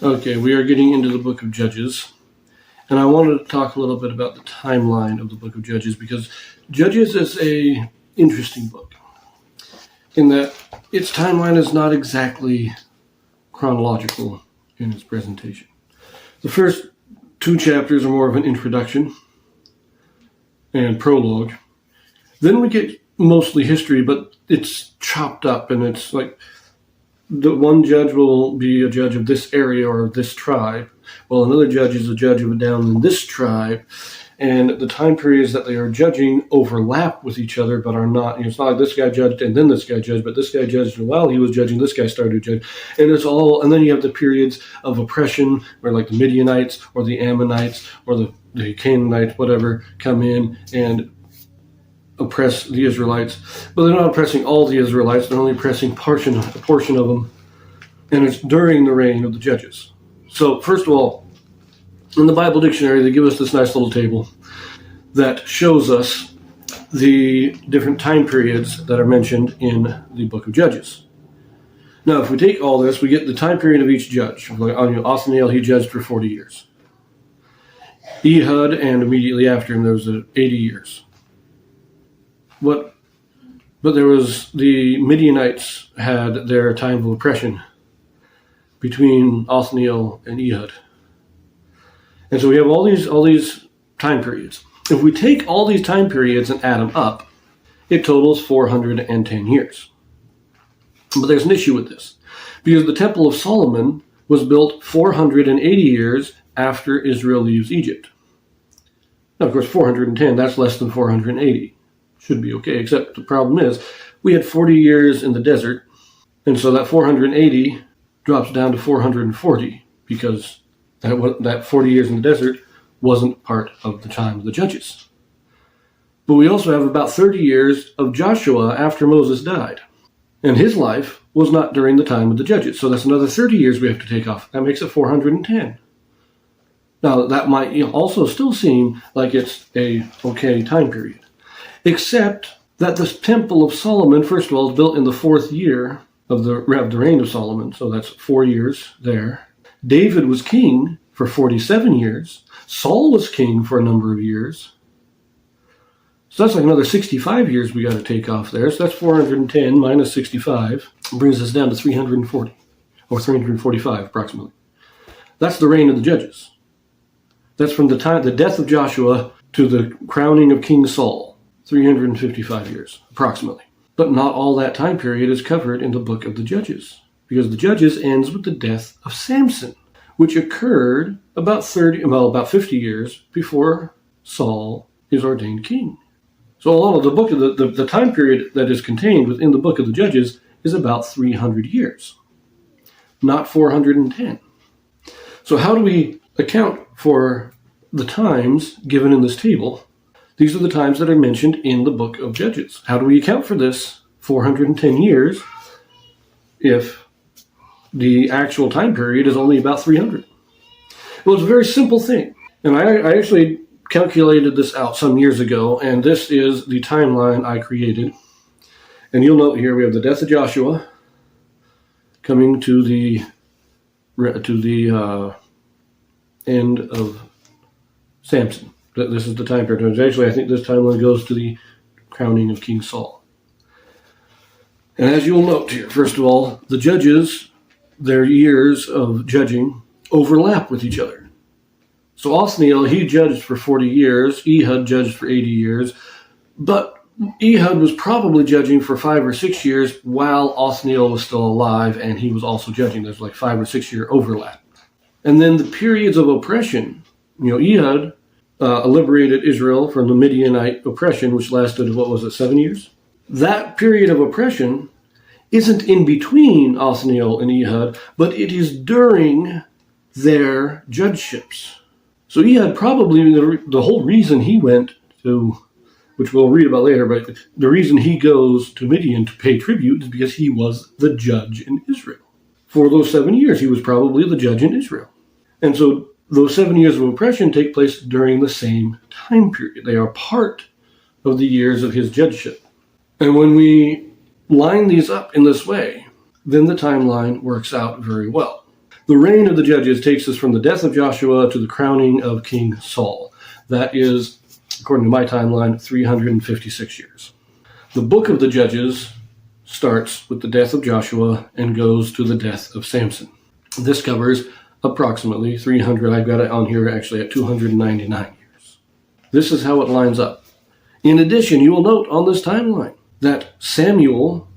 Okay, we are getting into the book of Judges. And I wanted to talk a little bit about the timeline of the book of Judges, because Judges is a interesting book in that its timeline is not exactly chronological in its presentation. The first two chapters are more of an introduction and prologue. Then we get mostly history, but it's chopped up, and it's like the one judge will be a judge of this area or this tribe, while another judge is a judge of down in this tribe, and the time periods that they are judging overlap with each other, but are not. It's not like this guy judged and then this guy judged, but this guy judged while he was judging, this guy started judging, and it's all. And then you have the periods of oppression, where like the Midianites or the Ammonites or the Canaanites, whatever, come in and oppress the Israelites, but they're not oppressing all the Israelites. They're only oppressing a portion of them, and it's during the reign of the judges. So first of all, in the Bible dictionary, they give us this nice little table that shows us the different time periods that are mentioned in the book of Judges. Now, if we take all this, we get the time period of each judge. Like Othniel, he judged for 40 years. Ehud, and immediately after him, there was 80 years. But there was the Midianites had their time of oppression between Othniel and Ehud. And so we have all these time periods. If we take all these time periods and add them up, it totals 410 years. But there's an issue with this, because the Temple of Solomon was built 480 years after Israel leaves Egypt. Now, of course, 410, that's less than 480. Should be okay, except the problem is we had 40 years in the desert, and so that 480 drops down to 440 because that 40 years in the desert wasn't part of the time of the judges. But we also have about 30 years of Joshua after Moses died, and his life was not during the time of the judges, so that's another 30 years we have to take off. That makes it 410. Now, that might also still seem like it's a okay time period, except that the Temple of Solomon, first of all, is built in the fourth year of the reign of Solomon, so that's 4 years there. David was king for 47 years. Saul was king for a number of years. So that's like another 65 years we got to take off there. So that's 410 minus 65 brings us down to 340, or 345 approximately. That's the reign of the judges. That's from the death of Joshua to the crowning of King Saul. 355 years, approximately. But not all that time period is covered in the book of the Judges, because the Judges ends with the death of Samson, which occurred about 50 years before Saul is ordained king. So all of the book of the time period that is contained within the book of the Judges is about 300 years, not 410. So how do we account for the times given in this table? These are the times that are mentioned in the book of Judges. How do we account for this 410 years if the actual time period is only about 300? Well, it's a very simple thing. And I actually calculated this out some years ago, and this is the timeline I created. And you'll note here we have the death of Joshua coming to the end of Samson. This is the time period. Actually, I think this timeline goes to the crowning of King Saul. And as you'll note here, first of all, the judges, their years of judging overlap with each other. So Othniel, he judged for 40 years. Ehud judged for 80 years. But Ehud was probably judging for 5 or 6 years while Othniel was still alive, and he was also judging. There's like 5 or 6 year overlap. And then the periods of oppression, Ehud liberated Israel from the Midianite oppression, which lasted, 7 years? That period of oppression isn't in between Othniel and Ehud, but it is during their judgeships. So Ehud probably, the whole reason he went to, which we'll read about later, but the reason he goes to Midian to pay tribute is because he was the judge in Israel. For those 7 years, he was probably the judge in Israel. And so those 7 years of oppression take place during the same time period. They are part of the years of his judgeship. And when we line these up in this way, then the timeline works out very well. The reign of the judges takes us from the death of Joshua to the crowning of King Saul. That is, according to my timeline, 356 years. The book of the Judges starts with the death of Joshua and goes to the death of Samson. This covers approximately 300, I've got it on here actually at 299 years. This is how it lines up. In addition, you will note on this timeline that Samuel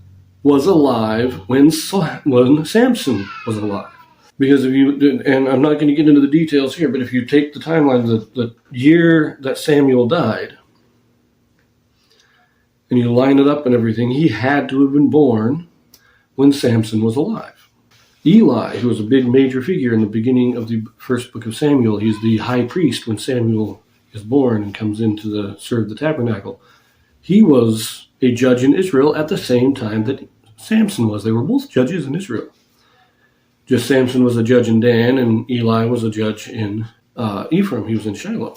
was alive when Samson was alive. Because if you, and I'm not going to get into the details here, but if you take the timeline, the year that Samuel died, and you line it up and everything, he had to have been born when Samson was alive. Eli, who was a big major figure in the beginning of the first book of Samuel, he's the high priest when Samuel is born and comes in to serve the tabernacle. He was a judge in Israel at the same time that Samson was. They were both judges in Israel. Just Samson was a judge in Dan, and Eli was a judge in Ephraim. He was in Shiloh.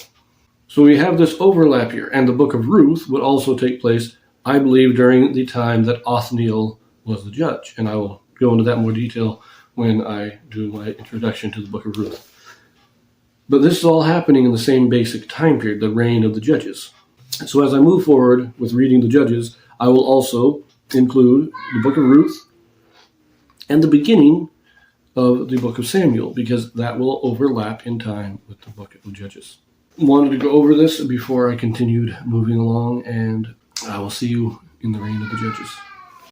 So we have this overlap here. And the book of Ruth would also take place, I believe, during the time that Othniel was the judge. And I will go into that in more detail when I do my introduction to the book of Ruth. But this is all happening in the same basic time period, the reign of the judges. So as I move forward with reading the Judges, I will also include the book of Ruth and the beginning of the book of Samuel, because that will overlap in time with the book of Judges. Wanted to go over this before I continued moving along, and I will see you in the reign of the Judges.